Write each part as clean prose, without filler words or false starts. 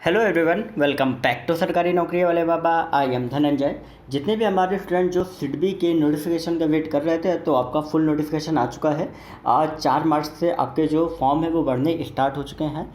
Hello everyone, welcome back to सरकारी नौकरी वाले बाबा। I am Dhananjay. जितने भी हमारे स्टूडेंट जो सिडबी के नोटिफिकेशन का वेट कर रहे थे, तो आपका फुल नोटिफिकेशन आ चुका है। आज 4 मार्च से आपके जो फॉर्म है वो भरने स्टार्ट हो चुके हैं।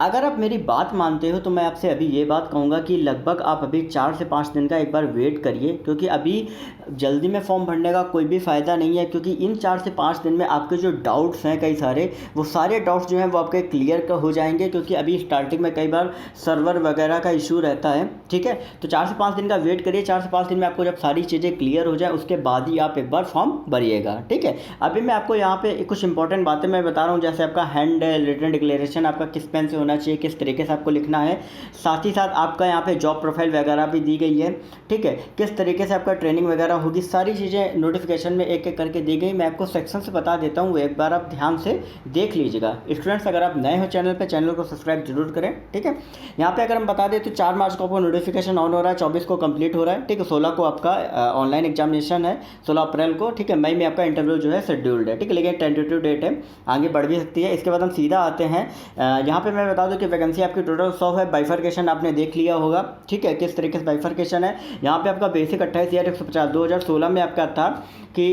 अगर आप मेरी बात मानते हो तो मैं आपसे अभी ये बात कहूँगा कि लगभग आप अभी 4 से 5 दिन का एक बार वेट करिए, क्योंकि अभी जल्दी में फॉर्म भरने का कोई भी फ़ायदा नहीं है। क्योंकि इन 4 से 5 दिन में आपके जो डाउट्स हैं कई सारे, वो सारे डाउट्स जो हैं वो आपके क्लियर हो जाएंगे। क्योंकि अभी स्टार्टिंग में कई बार सर्वर वगैरह का इशू रहता है, ठीक है। तो 4 से 5 दिन का वेट करिए। 4 से 5 दिन में आपको जब सारी चीज़ें क्लियर हो जाए उसके बाद ही आप एक बार फॉर्म भरिएगा, ठीक है। अभी मैं आपको यहाँ पे कुछ इंपॉर्टेंट बातें मैं बता रहा हूँ, जैसे आपका हैंड रिटन डिक्लेरेशन आपका किस पेन से होना चाहिए, किस तरीके से आपको लिखना है। साथ ही साथ आपका यहाँ पे जॉब प्रोफाइल वगैरह भी दी गई है, ठीक है। किस तरीके से आपका ट्रेनिंग वगैरह होगी, सारी चीज़ें नोटिफिकेशन में एक एक करके दी गई। मैं आपको सेक्शन से बता देता हूँ, एक बार आप ध्यान से देख लीजिएगा। स्टूडेंट्स, अगर आप नए हो चैनल पे, चैनल को सब्सक्राइब जरूर करें, ठीक है। यहाँ पे अगर हम बता दें तो 4 मार्च को आपको नोटिफिकेशन ऑन हो रहा है, 24 को कंप्लीट हो रहा है, ठीक है। 16 को आपका ऑनलाइन एग्जामिनेशन है, 16 अप्रैल को, ठीक है। मई में आपका इंटरव्यू जो है शेड्यूल्ड है, ठीक है। लेकिन टेंटेटिव डेट है, आगे बढ़ भी सकती है। इसके बाद हम सीधा आते हैं यहाँ पे मैं बता दूं कि वैकेंसी आपकी टोटल 100 है। बाइफर्केशन आपने देख लिया होगा, ठीक है, किस तरीके से बाइफर्केशन है। यहाँ पे आपका बेसिक 28,150 2016 में आपका था कि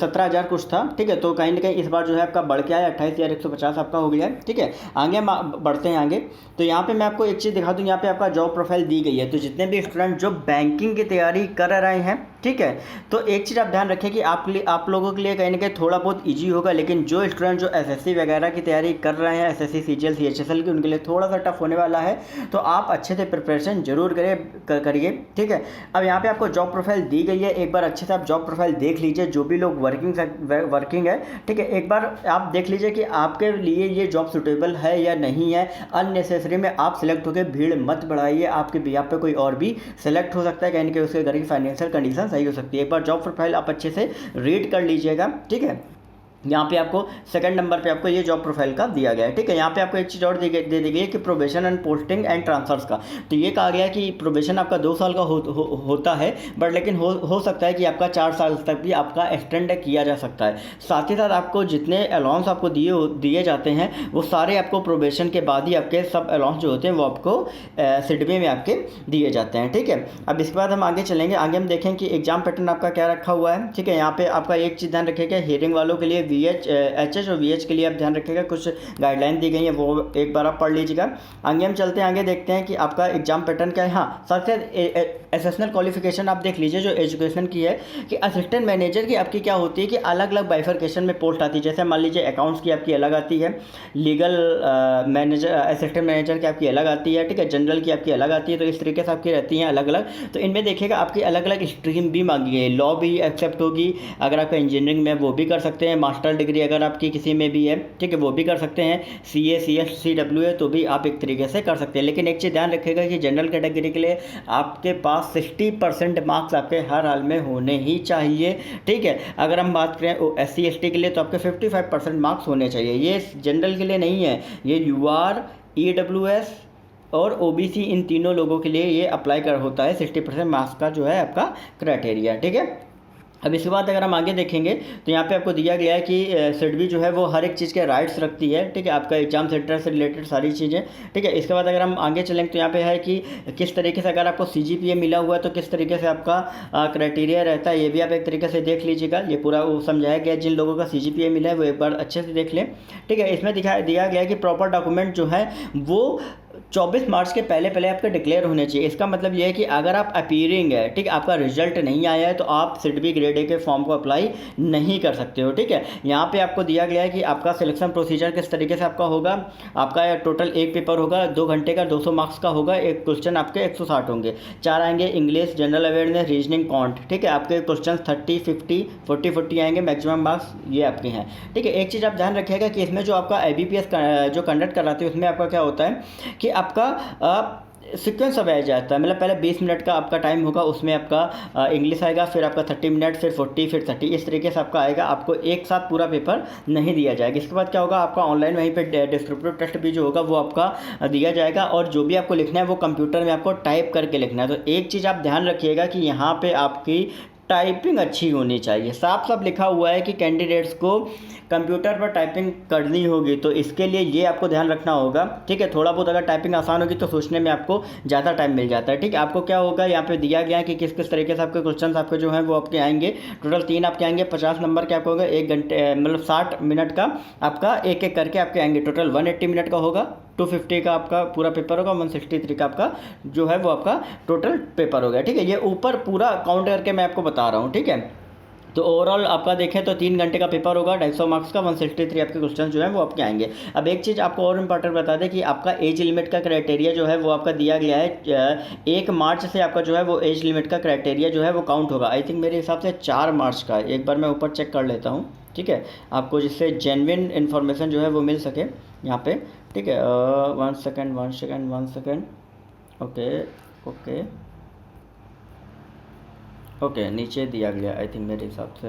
17,000 कुछ था, ठीक है। तो कहीं ना कहीं इस बार जो है आपका बढ़ के आया, 28,150 आपका हो गया है, ठीक है। आगे हम बढ़ते हैं आगे। तो यहाँ पे मैं आपको एक चीज़ दिखा दूँ, यहाँ पे आपका जॉब प्रोफाइल दी गई है। तो जितने भी स्टूडेंट जो बैंकिंग की तैयारी कर रहे हैं, ठीक है, तो एक चीज़ आप ध्यान रखें कि आप लोगों के लिए कहीं ना कहीं थोड़ा बहुत ईजी होगा। लेकिन जो स्टूडेंट जो एसएससी वगैरह की तैयारी कर रहे हैं, एसएससी सीजीएल सीएचएसएल की, उनके लिए थोड़ा सा टफ होने वाला है। तो आप अच्छे से प्रिपरेशन जरूर करिए, ठीक है। अब यहाँ पे आपको जॉब प्रोफाइल दी गई है, एक बार अच्छे से आप जॉब प्रोफाइल देख लीजिए। जो भी लोग वर्किंग है, ठीक है, एक बार आप देख लीजिए कि आपके लिए ये जॉब सुटेबल है या नहीं है। अननेसेसरी में आप सिलेक्ट होकर भीड़ मत बढ़ाइए, आपके बिहाफ पे कोई और भी सिलेक्ट हो सकता है, कहीं ना कहीं उसके घर की फाइनेंशियल कंडीशन सही हो सकती है। एक बार जॉब प्रोफाइल आप अच्छे से रीड कर लीजिएगा, ठीक है। यहाँ पे आपको सेकंड नंबर पे आपको ये जॉब प्रोफाइल का दिया गया है, ठीक है। यहाँ पे आपको एक चीज़ और दे दी गई है कि probation and posting and transverse का। तो ये कहा गया है कि प्रोबेशन आपका 2 साल का होता है, बट लेकिन हो सकता है कि आपका 4 साल तक भी आपका एक्सटेंड किया जा सकता है। साथ ही साथ आपको जितने अलाउंस आपको दिए जाते हैं, वो सारे आपको प्रोबेशन के बाद ही आपके सब अलाउंस जो होते हैं वो आपको सिडबी में आपके दिए जाते हैं, ठीक है। अब इसके बाद हम आगे चलेंगे। आगे हम देखें कि एग्जाम पैटर्न आपका क्या रखा हुआ है, ठीक है। यहाँ पे आपका एक चीज़ ध्यान रखिएगा, हियरिंग वालों के लिए एचएच और वीएच के लिए आप ध्यान रखिएगा, कुछ गाइडलाइन दी गई है, वो एक बार आप पढ़ लीजिएगा। आगे हम चलते हैं, आगे देखते हैं कि आपका एग्जाम पैटर्न क्या है। हाँ, साथ साथ एसेशनल क्वालिफिकेशन आप देख लीजिए जो एजुकेशन की है, कि असिस्टेंट मैनेजर की आपकी क्या होती है कि अलग अलग बाइफर्केशन में पोस्ट आती है। जैसे मान लीजिए अकाउंट्स की आपकी अलग आती है, लीगल मैनेजर असिस्टेंट मैनेजर की आपकी अलग आती है, ठीक है, जनरल की आपकी अलग आती है। तो इस तरीके से आपकी रहती हैं अलग अलग। तो इनमें देखिएगा आपकी अलग अलग स्ट्रीम भी मांगी गई है। लॉ भी एक्सेप्ट होगी, अगर आपका इंजीनियरिंग में वो भी कर सकते हैं, मास्टर डिग्री अगर आपकी किसी में भी है, ठीक है, वो भी कर सकते हैं। सीए सीएस सीडब्ल्यू है तो भी आप एक तरीके से कर सकते हैं। लेकिन एक चीज़ ध्यान रखिएगा कि जनरल कैटेगरी के लिए आपके पास 60% मार्क्स आपके हर हाल में होने ही चाहिए, ठीक है। अगर हम बात करें एससी एसटी के लिए तो आपके 55% मार्क्स होने चाहिए। ये जनरल के लिए नहीं है, ये यूआर ईडब्ल्यूएस और ओबीसी इन तीनों लोगों के लिए ये अप्लाई कर होता है। 60% मार्क्स का जो है आपका क्राइटेरिया, ठीक है। अब इसके बाद अगर हम आगे देखेंगे तो यहाँ पे आपको दिया गया है कि सिडबी जो है वो हर एक चीज़ के राइट्स रखती है, ठीक है, आपका एग्जाम सेंटर से रिलेटेड सारी चीज़ें, ठीक है। इसके बाद अगर हम आगे चलेंगे तो यहाँ पे है कि किस तरीके से अगर आपको सीजीपीए मिला हुआ है तो किस तरीके से आपका क्राइटेरिया रहता है, ये भी आप एक तरीके से देख लीजिएगा। ये पूरा वो समझाया गया, जिन लोगों का सीजीपीए मिला है वो एक बार अच्छे से देख लें, ठीक है। इसमें दिया गया है कि प्रॉपर डॉक्यूमेंट जो है वो 24 मार्च के पहले आपके डिक्लेयर होने चाहिए। इसका मतलब ये है कि अगर आप अपीयरिंग है, ठीक, आपका रिजल्ट नहीं आया है तो आप सिडबी ग्रेड ए के फॉर्म को अप्लाई नहीं कर सकते हो, ठीक है। यहाँ पे आपको दिया गया है कि आपका सिलेक्शन प्रोसीजर किस तरीके से आपका होगा। आपका टोटल एक पेपर होगा 2 घंटे का, 200 मार्क्स का होगा। एक क्वेश्चन आपके 160 होंगे, 4 आएंगे English, general awareness, reasoning, can't, ठीक है। आपके क्वेश्चन 30 50 40 आएंगे, मैक्सिमम मार्क्स ये आपके हैं, ठीक है। एक चीज़ आप ध्यान रखिएगा कि इसमें जो आपका IBPS जो कंडक्ट कराते हैं उसमें आपका क्या होता है कि आपका सीक्वेंस अब आ जाता है। मतलब पहले 20 मिनट का आपका टाइम होगा, उसमें आपका इंग्लिश आएगा, फिर आपका 30 मिनट, फिर 40, फिर 30, इस तरीके से आपका आएगा। आपको एक साथ पूरा पेपर नहीं दिया जाएगा। इसके बाद क्या होगा, आपका ऑनलाइन वहीं पे डिस्क्रिप्टिव टेस्ट भी जो होगा वो आपका दिया जाएगा, और जो भी आपको लिखना है वो कंप्यूटर में आपको टाइप करके लिखना है। तो एक चीज़ आप ध्यान रखिएगा कि यहाँ पर आपकी टाइपिंग अच्छी होनी चाहिए। साफ साफ लिखा हुआ है कि कैंडिडेट्स को कंप्यूटर पर टाइपिंग करनी होगी, तो इसके लिए ये आपको ध्यान रखना होगा, ठीक है। थोड़ा बहुत अगर टाइपिंग आसान होगी तो सोचने में आपको ज़्यादा टाइम मिल जाता है, ठीक है। आपको क्या होगा, यहाँ पे दिया गया है कि किस किस तरीके से आपके क्वेश्चन आपके जो हैं वो आपके आएंगे। टोटल 3 आपके आएंगे, 50 नंबर के आपको होगा, 1 घंटे मतलब 60 मिनट का आपका एक एक करके आपके आएंगे। टोटल 180 मिनट का होगा, 250 का आपका पूरा पेपर होगा, 163 का आपका जो है वो आपका टोटल पेपर हो गया, ठीक है। ये ऊपर पूरा काउंट करके मैं आपको बता रहा हूँ, ठीक है। तो ओवरऑल आपका देखें तो 3 घंटे का पेपर होगा, 250 मार्क्स का, 163 आपके क्वेश्चन जो है वो आपके आएंगे। अब एक चीज़ आपको और इम्पॉर्टेंट बता दें कि आपका एज लिमिट का क्राइटेरिया जो है वो आपका दिया गया है 1 मार्च से आपका जो है वो एज लिमिट का क्राइटेरिया जो है वो काउंट होगा। आई थिंक मेरे हिसाब से 4 मार्च का, एक बार मैं ऊपर चेक कर लेता हूँ, ठीक है, आपको जिससे जेन्युइन इन्फॉर्मेशन जो है वो मिल सके यहाँ पे, ठीक है। 1 सेकेंड, ओके ओके, नीचे दिया गया आई थिंक मेरे हिसाब से।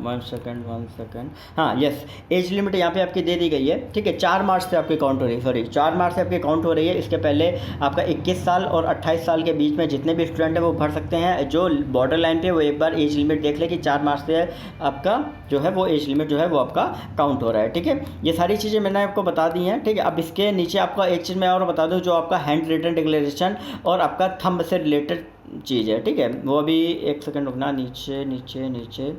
1 सेकेंड, हाँ यस, एज लिमिट यहाँ पे आपकी दे दी गई है, ठीक है। 4 मार्च से आपकी काउंट हो रही है, सॉरी 4 मार्च से आपकी काउंट हो रही है। इसके पहले आपका 21 साल और 28 साल के बीच में जितने भी स्टूडेंट हैं वो भर सकते हैं। जो बॉर्डर लाइन पे वो एक बार एज लिमिट देख ले कि 4 मार्च से आपका जो है वो एज लिमिट जो है वो आपका काउंट हो रहा है, ठीक है। ये सारी चीज़ें मैंने आपको बता दी हैं, ठीक है। अब इसके नीचे आपका एक चीज़ मैं और बता दूँ, जो आपका हैंड रिटन डिक्लेरेशन और आपका थंब से रिलेटेड चीज़ है, ठीक है। वो अभी 1 सेकेंड रुकना, नीचे,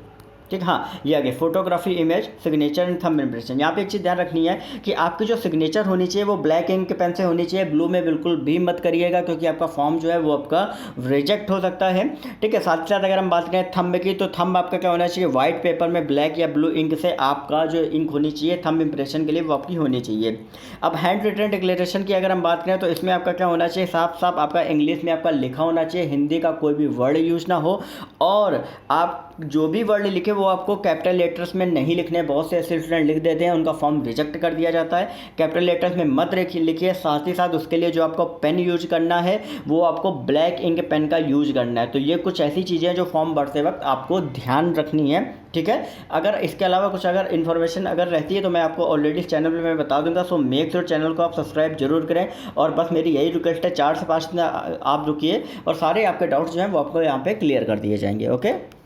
ठीक, हाँ ये आ गया, photography, image, signature and thumb impression. यहाँ पे एक चीज़ ध्यान रखनी है कि आपकी जो सिग्नेचर होनी चाहिए वो ब्लैक इंक पेन से होनी चाहिए, ब्लू में बिल्कुल भी मत करिएगा, क्योंकि आपका फॉर्म जो है वो आपका रिजेक्ट हो सकता है, ठीक है। साथ ही साथ अगर हम बात करें थंब की, तो थंब आपका क्या होना चाहिए, व्हाइट पेपर में ब्लैक या ब्लू इंक से आपका जो इंक होनी चाहिए थंब इम्प्रेशन के लिए वो आपकी होनी चाहिए। अब हैंड रिटन डिक्लेरेशन की अगर हम बात करें तो इसमें आपका क्या होना चाहिए, साफ साफ आपका इंग्लिश में आपका लिखा होना चाहिए, हिंदी का कोई भी वर्ड यूज ना हो, और आप जो भी वर्ड लिखे वो आपको कैपिटल लेटर्स में नहीं लिखने। बहुत से ऐसे स्टूडेंट लिख देते हैं, उनका फॉर्म रिजेक्ट कर दिया जाता है। कैपिटल लेटर्स में मत लिखिए। साथ ही साथ उसके लिए जो आपको पेन यूज करना है वो आपको ब्लैक इंक पेन का यूज करना है। तो ये कुछ ऐसी चीज़ें हैं जो फॉर्म भरते वक्त आपको ध्यान रखनी है, ठीक है। अगर इसके अलावा कुछ अगर इन्फॉर्मेशन अगर रहती है तो मैं आपको ऑलरेडी इस चैनल पे मैं बता दूंगा। सो मेक श्योर चैनल को आप सब्सक्राइब जरूर करें, और बस मेरी यही रिक्वेस्ट है, 4 से 5 आप रुकिए और सारे आपके डाउट्स जो हैं वो आपको यहाँ पे क्लियर कर दिए जाएंगे। ओके।